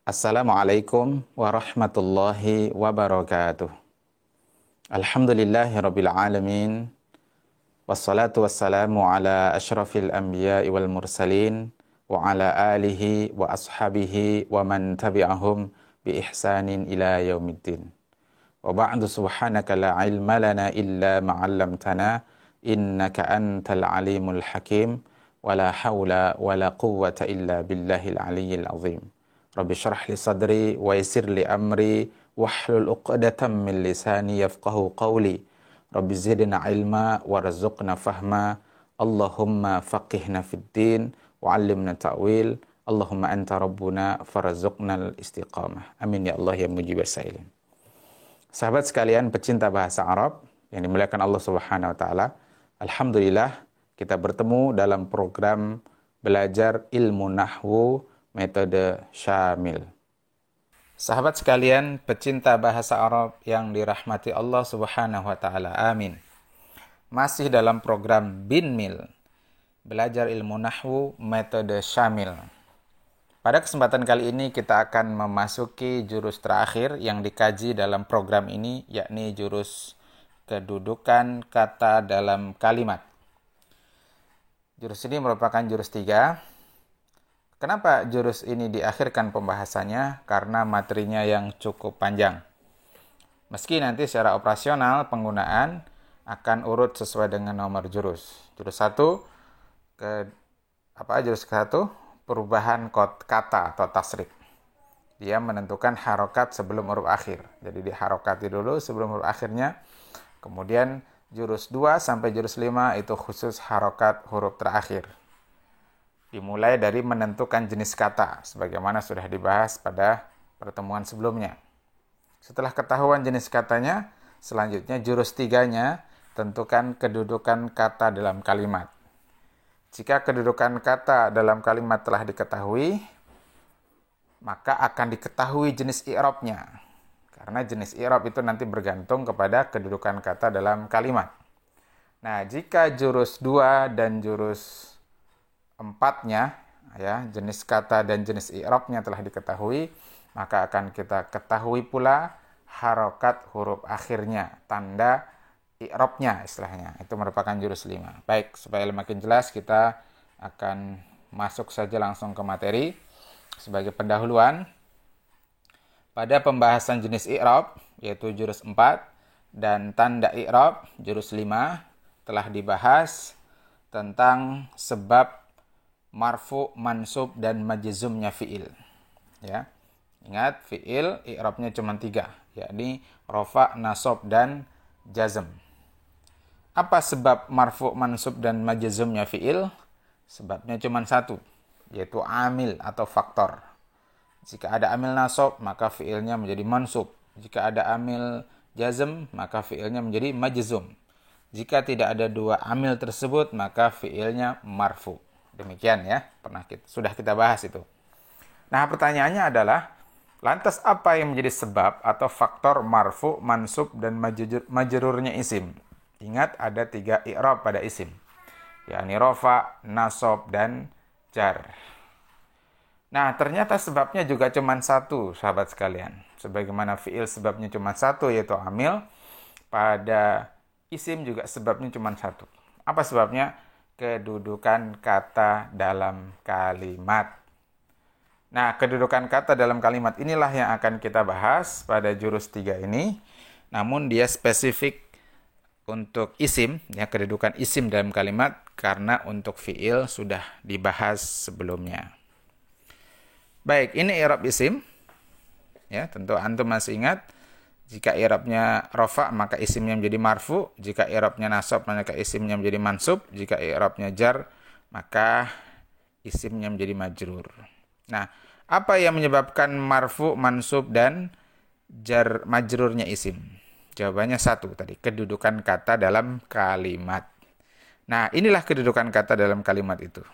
Assalamualaikum warahmatullahi wabarakatuh. Alhamdulillahirabbil alamin. Wassalatu wassalamu ala asyrafil anbiya'i wal mursalin wa ala alihi wa ashabihi wa man tabi'ahum bi ihsanin ila yaumiddin. Wa ba'du subhanaka la ilma lana illa ma 'allamtana innaka antal alimul hakim wa la haula wa la quwwata illa billahil aliyyil azim. Rabbi syrah li sadri wa yassir li amri wahlul 'uqdatam min lisani yafqahu qawli. Rabbi zidna ilma warzuqna fahma. Allahumma faqihna fid din wa 'allimna ta'wil. Allahumma anta rabbuna farzuqnal istiqamah. Amin ya Allah ya mujibas sailin. Sahabat sekalian pecinta bahasa Arab yang dimuliakan Allah Subhanahu wa taala, alhamdulillah kita bertemu dalam program belajar ilmu nahwu metode Syamil. Sahabat sekalian, pecinta bahasa Arab yang dirahmati Allah Subhanahu wa taala. Amin. Masih dalam program Binmil, belajar ilmu nahwu metode Syamil. Pada kesempatan kali ini kita akan memasuki jurus terakhir yang dikaji dalam program ini, yakni jurus kedudukan kata dalam kalimat. Jurus ini merupakan jurus 3. Kenapa jurus ini diakhirkan pembahasannya? Karena materinya yang cukup panjang. Meski nanti secara operasional penggunaan akan urut sesuai dengan nomor jurus. Jurus 1 jurus ke-1 perubahan kata atau tasrif. Dia menentukan harokat sebelum huruf akhir. Jadi diharokati dulu sebelum huruf akhirnya. Kemudian jurus 2 sampai jurus 5 itu khusus harokat huruf terakhir. Dimulai dari menentukan jenis kata, sebagaimana sudah dibahas pada pertemuan sebelumnya. Setelah ketahuan jenis katanya, selanjutnya jurus 3-nya, tentukan kedudukan kata dalam kalimat. Jika kedudukan kata dalam kalimat telah diketahui, maka akan diketahui jenis i'rabnya. Karena jenis i'rab itu nanti bergantung kepada kedudukan kata dalam kalimat. Nah, jika jurus 2 dan jurus 4-nya, ya, jenis kata dan jenis i'rabnya telah diketahui, maka akan kita ketahui pula harokat huruf akhirnya, tanda i'rabnya istilahnya. Itu merupakan jurus 5. Baik, supaya makin jelas kita akan masuk saja langsung ke materi. Sebagai pendahuluan, pada pembahasan jenis i'rab, yaitu jurus 4, dan tanda i'rab, jurus 5, telah dibahas tentang sebab marfu, mansub, dan majzumnya fi'il. Ya. Ingat, fi'il i'rabnya cuma 3, yakni rafa, nasab, dan jazm. Apa sebab marfu, mansub, dan majzumnya fi'il? Sebabnya cuma 1, yaitu amil atau faktor. Jika ada amil nasab, maka fi'ilnya menjadi mansub. Jika ada amil jazm, maka fi'ilnya menjadi majzum. Jika tidak ada 2 amil tersebut, maka fi'ilnya marfu. Demikian ya, sudah kita bahas itu. Nah, pertanyaannya adalah, lantas apa yang menjadi sebab atau faktor marfu, mansub, dan majrurnya isim? Ingat, ada 3 i'rab pada isim, yakni rafa, nasab, dan jar. Nah, ternyata sebabnya juga cuma 1, sahabat sekalian. Sebagaimana fi'il sebabnya cuma 1, yaitu amil, pada isim juga sebabnya cuma 1. Apa sebabnya? Kedudukan kata dalam kalimat. Nah, kedudukan kata dalam kalimat inilah yang akan kita bahas pada jurus 3 ini. Namun dia spesifik untuk isim, ya, kedudukan isim dalam kalimat, karena untuk fi'il sudah dibahas sebelumnya. Baik, ini i'rab isim. Ya, tentu antum masih ingat, jika i'rabnya rafa maka isimnya menjadi marfu, jika i'rabnya nasab maka isimnya menjadi mansub, jika i'rabnya jar maka isimnya menjadi majrur. Nah, apa yang menyebabkan marfu, mansub, dan jar majrurnya isim? Jawabannya 1 tadi, kedudukan kata dalam kalimat. Nah, inilah kedudukan kata dalam kalimat itu.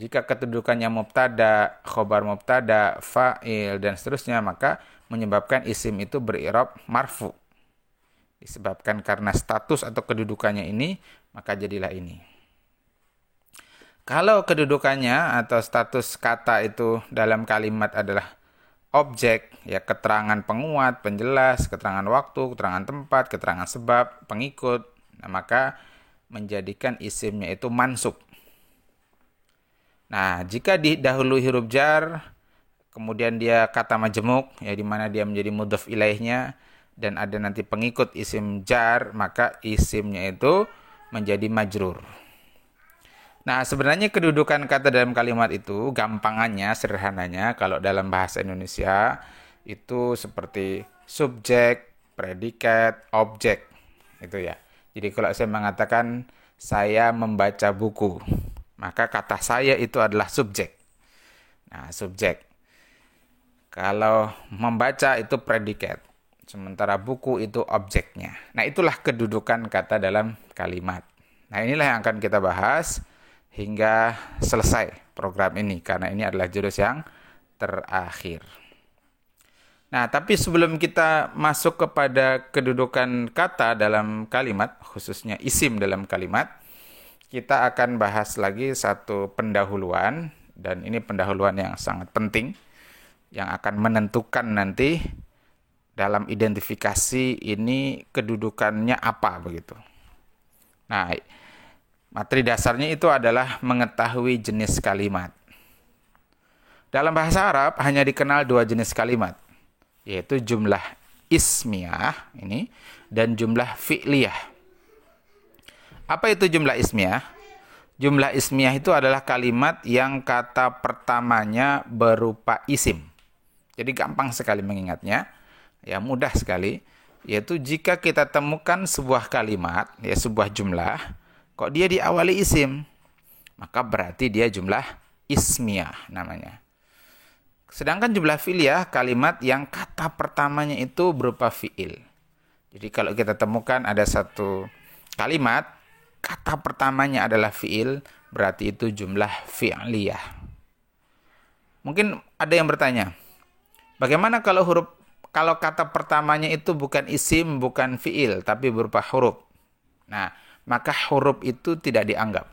Jika kedudukannya mubtada, khobar mubtada, fa'il, dan seterusnya, maka menyebabkan isim itu beri'rab marfu. Disebabkan karena status atau kedudukannya ini, maka jadilah ini. Kalau kedudukannya atau status kata itu dalam kalimat adalah objek, ya keterangan penguat, penjelas, keterangan waktu, keterangan tempat, keterangan sebab, pengikut. Nah, maka menjadikan isimnya itu mansub. Nah, jika didahului huruf jar, kemudian dia kata majemuk, ya di mana dia menjadi mudhaf ilaihnya, dan ada nanti pengikut isim jar, maka isimnya itu menjadi majrur. Nah, sebenarnya kedudukan kata dalam kalimat itu gampangannya, sederhananya kalau dalam bahasa Indonesia itu seperti subjek, predikat, objek. Itu ya. Jadi kalau saya mengatakan saya membaca buku, maka kata saya itu adalah subjek. Nah, subjek. Kalau membaca itu predikat. Sementara buku itu objeknya. Nah, itulah kedudukan kata dalam kalimat. Nah, inilah yang akan kita bahas hingga selesai program ini, karena ini adalah jurus yang terakhir. Nah, tapi sebelum kita masuk kepada kedudukan kata dalam kalimat, khususnya isim dalam kalimat, kita akan bahas lagi satu pendahuluan, dan ini pendahuluan yang sangat penting, yang akan menentukan nanti dalam identifikasi ini kedudukannya apa begitu. Nah, materi dasarnya itu adalah mengetahui jenis kalimat. Dalam bahasa Arab hanya dikenal dua jenis kalimat, yaitu jumlah ismiyah ini dan jumlah fi'liyah. Apa itu jumlah ismiyah? Jumlah ismiyah itu adalah kalimat yang kata pertamanya berupa isim. Jadi gampang sekali mengingatnya, ya mudah sekali, yaitu jika kita temukan sebuah kalimat, ya sebuah jumlah, kok dia diawali isim, maka berarti dia jumlah ismiyah namanya. Sedangkan jumlah fi'liyah kalimat yang kata pertamanya itu berupa fi'il. Jadi kalau kita temukan ada satu kalimat, kata pertamanya adalah fi'il, berarti itu jumlah fi'liyah. Mungkin ada yang bertanya, bagaimana kalau kata pertamanya itu bukan isim, bukan fi'il, tapi berupa huruf? Nah, maka huruf itu tidak dianggap.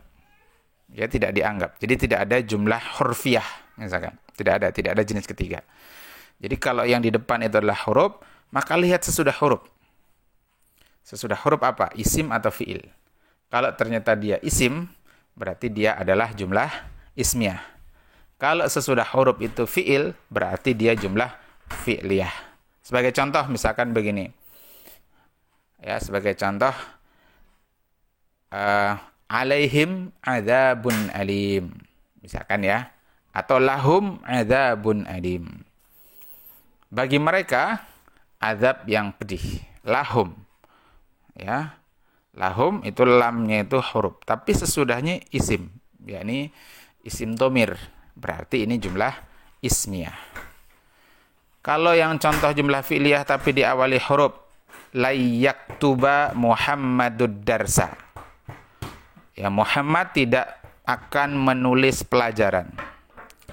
Ya, tidak dianggap. Jadi tidak ada jumlah hurfiyah, misalkan. Tidak ada jenis ketiga. Jadi kalau yang di depan itu adalah huruf, maka lihat sesudah huruf. Sesudah huruf apa? Isim atau fi'il. Kalau ternyata dia isim, berarti dia adalah jumlah ismiyah. Kalau sesudah huruf itu fi'il, berarti dia jumlah fi'liyah. Sebagai contoh misalkan begini. Ya, sebagai contoh alaihim adzabun alim. Misalkan ya, atau lahum adzabun alim. Bagi mereka azab yang pedih. Lahum. Ya. Lahum itu lamnya itu huruf, tapi sesudahnya isim, yakni isim dhamir. Berarti ini jumlah ismiyah. Kalau yang contoh jumlah fi'liyah tapi diawali huruf, la yaktuba Muhammadud darsa. Ya, Muhammad tidak akan menulis pelajaran.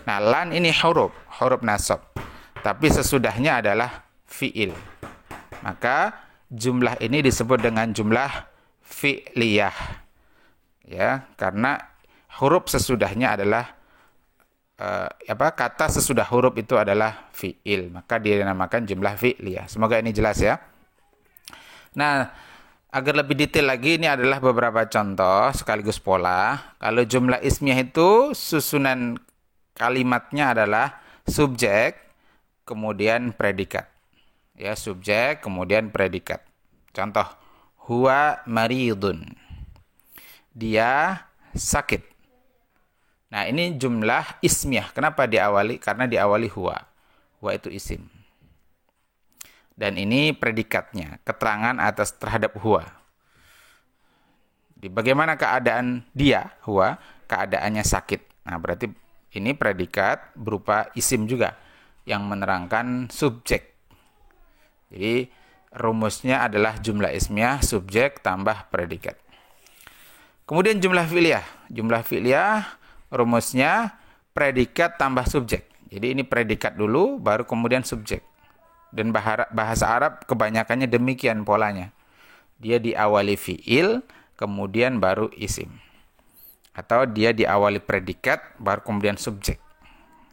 Nah, lan ini huruf nasab. Tapi sesudahnya adalah fi'il. Maka jumlah ini disebut dengan jumlah fi'liyah. Ya, karena huruf sesudahnya adalah kata sesudah huruf itu adalah fi'il. Maka dia dinamakan jumlah fi'liyah. Semoga ini jelas ya. Nah, agar lebih detail lagi, ini adalah beberapa contoh sekaligus pola. Kalau jumlah ismiyah itu susunan kalimatnya adalah subjek, kemudian predikat. Ya, subjek, kemudian predikat. Contoh, huwa maridun. Dia sakit. Nah, ini jumlah ismiyah. Kenapa diawali? Karena diawali huwa. Huwa itu isim. Dan ini predikatnya, keterangan atas terhadap huwa. Di bagaimana keadaan dia, huwa, keadaannya sakit. Nah, berarti ini predikat berupa isim juga yang menerangkan subjek. Jadi rumusnya adalah jumlah ismiyah, subjek tambah predikat. Kemudian jumlah fi'liyah. Jumlah fi'liyah rumusnya predikat tambah subjek. Jadi ini predikat dulu, baru kemudian subjek. Dan bahasa Arab kebanyakannya demikian polanya. Dia diawali fi'il, kemudian baru isim. Atau dia diawali predikat, baru kemudian subjek.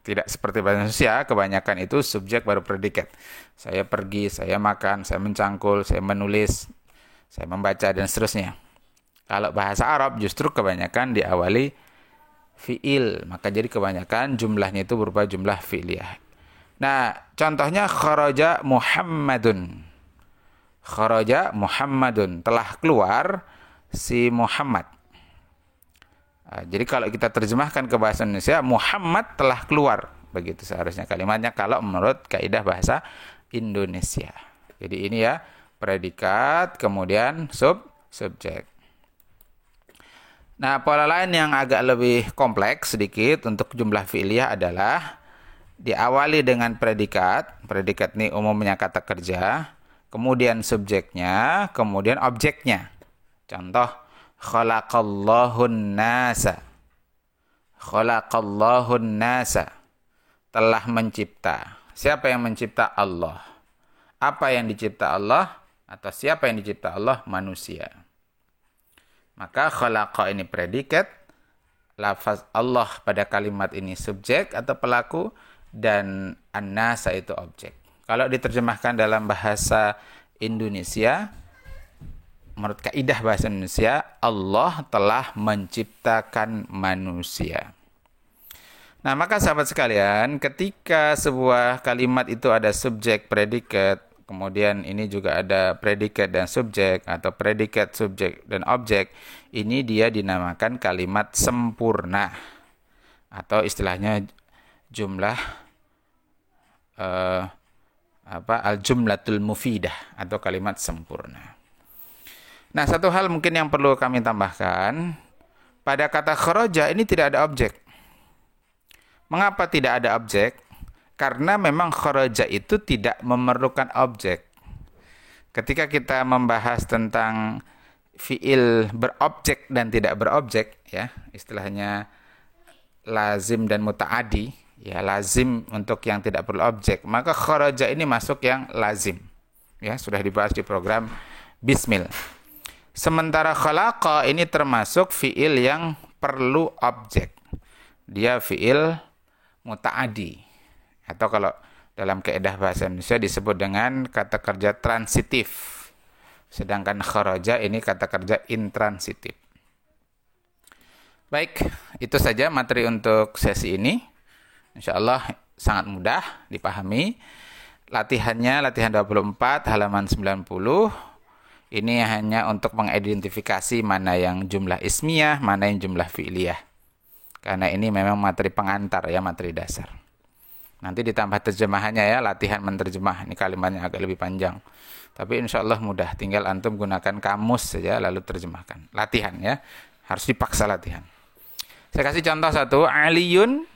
Tidak seperti bahasa Indonesia, kebanyakan itu subjek baru predikat. Saya pergi, saya makan, saya mencangkul, saya menulis, saya membaca, dan seterusnya. Kalau bahasa Arab justru kebanyakan diawali fi'il, maka jadi kebanyakan jumlahnya itu berupa jumlah fi'liyah. Nah, contohnya kharaja Muhammadun. Kharaja Muhammadun, telah keluar si Muhammad. Jadi kalau kita terjemahkan ke bahasa Indonesia, Muhammad telah keluar. Begitu seharusnya kalimatnya kalau menurut kaidah bahasa Indonesia. Jadi ini ya, predikat, kemudian subjek. Nah, pola lain yang agak lebih kompleks sedikit untuk jumlah fi'liyah adalah diawali dengan predikat. Predikat ini umumnya kata kerja, kemudian subjeknya, kemudian objeknya. Contoh, khalaqallahun nasa. Khalaqallahun nasa. Telah mencipta. Siapa yang mencipta? Allah. Apa yang dicipta Allah? Atau siapa yang dicipta Allah? Manusia. Maka khalaqa ini predikat, lafaz Allah pada kalimat ini subjek atau pelaku, dan an-nasa itu objek. Kalau diterjemahkan dalam bahasa Indonesia, menurut kaidah bahasa Indonesia, Allah telah menciptakan manusia. Nah, maka sahabat sekalian, ketika sebuah kalimat itu ada subjek, predikat, kemudian ini juga ada predikat dan subjek, atau predikat, subjek, dan objek, ini dia dinamakan kalimat sempurna. Atau istilahnya jumlah al-jumlatul mufidah, atau kalimat sempurna. Nah, satu hal mungkin yang perlu kami tambahkan, pada kata kharaja ini tidak ada objek. Mengapa tidak ada objek? Karena memang kharaja itu tidak memerlukan objek. Ketika kita membahas tentang fiil berobjek dan tidak berobjek, ya, istilahnya lazim dan muta'adi, ya, lazim untuk yang tidak perlu objek, maka kharaja ini masuk yang lazim. Ya, sudah dibahas di program Bismil. Sementara khalaqa ini termasuk fiil yang perlu objek. Dia fiil muta'adi. Atau kalau dalam kaidah bahasa Indonesia disebut dengan kata kerja transitif. Sedangkan kharaja ini kata kerja intransitif. Baik, itu saja materi untuk sesi ini. InsyaAllah sangat mudah dipahami. Latihannya, latihan 24, halaman 90. Ini hanya untuk mengidentifikasi mana yang jumlah ismiyah, mana yang jumlah fi'liyah. Karena ini memang materi pengantar ya, materi dasar. Nanti ditambah terjemahannya ya, latihan menerjemah. Ini kalimatnya agak lebih panjang. Tapi insya Allah mudah, tinggal antum gunakan kamus saja lalu terjemahkan. Latihan ya, harus dipaksa latihan. Saya kasih contoh satu, Aliyun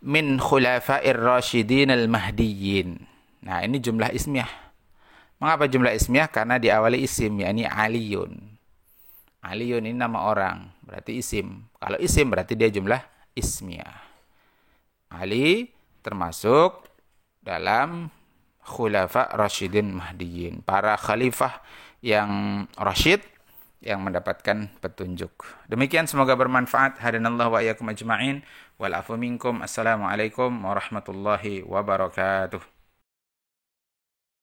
min khulafa'ir rasyidin al-mahdiyyin. Nah, ini jumlah ismiyah. Mengapa jumlah ismiyah? Karena diawali isim, yakni Aliyun. Aliyun ini nama orang, berarti isim. Kalau isim berarti dia jumlah ismiyah. Ali termasuk dalam khulafa rasyidin mahdiyyin, para khalifah yang rasyid yang mendapatkan petunjuk. Demikian, semoga bermanfaat. Hadanallahu wa iyyakum ajma'in. Wal afu minkum. Assalamualaikum warahmatullahi wabarakatuh.